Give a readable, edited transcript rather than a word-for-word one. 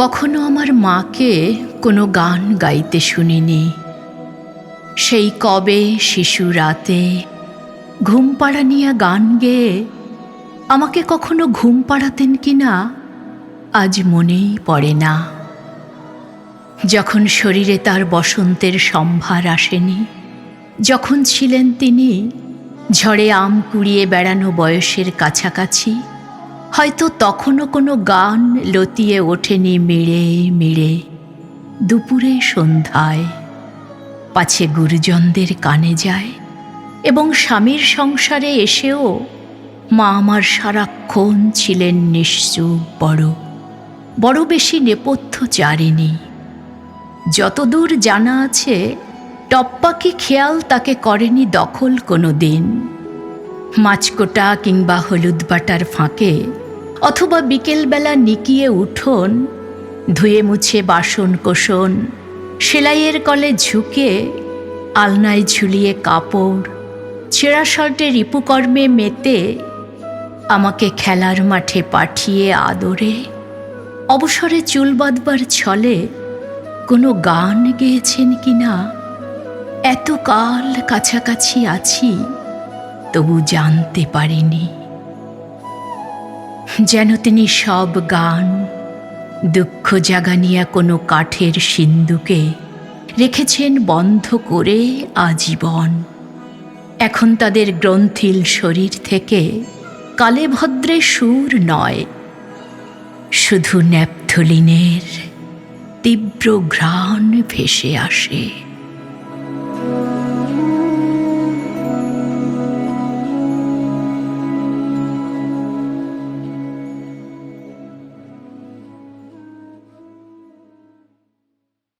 কখনো আমার মাকে কোনো গান গাইতে শুনিনি। সেই কবে শিশু রাতে ঘুম পাড়ানিয়া গান গেয়ে আমাকে কখনো ঘুম পাড়াতেন কিনা আজ মনেই পড়ে না। যখন শরীরে তার বসন্তের সম্ভার আসেনি, যখন ছিলেন তিনি ঝড়ে আম কুড়িয়ে বেড়ানো বয়সের কাছাকাছি, হয়তো তখনও কোনো গান লতিয়ে ওঠেনি মিড়ে মিড়ে দুপুরে সন্ধ্যায়, পাছে গুরুজনদের কানে যায়। এবং স্বামীর সংসারে এসেও মা আমার সারাক্ষণ ছিলেন নিশ্চুপ, বড় বেশি নেপথ্য চারেনি। যতদূর জানা আছে টপ্পাকি খেয়াল তাকে করেনি দখল কোনো দিন। মাছকোটা কিংবা হলুদ বাটার ফাঁকে অথবা বিকেলবেলা নিকিয়ে উঠোন, ধুয়ে মুছে বাসন কোসন, সেলাইয়ের কলে ঝুঁকে আলনায় ঝুলিয়ে কাপড়, ছেঁড়া শার্টে রিপুকর্মে মেতে আমাকে খেলার মাঠে পাঠিয়ে আদরে অবসরে চুল বাঁধবার ছলে কোনো গান গেয়েছেন কিনা এতকাল কাছাকাছি আছি তবু জানতে পারিনি। যেন তিনি সব গান দুঃখ জাগানিয়া কোনো কাঠের সিন্দুকে রেখেছেন বন্ধ করে আজীবন। এখন তাদের গ্রন্থিল শরীর থেকে কালে ভদ্রে সুর নয়, শুধু ন্যাপথলিনের তীব্র ঘ্রাণ ভেসে আসে।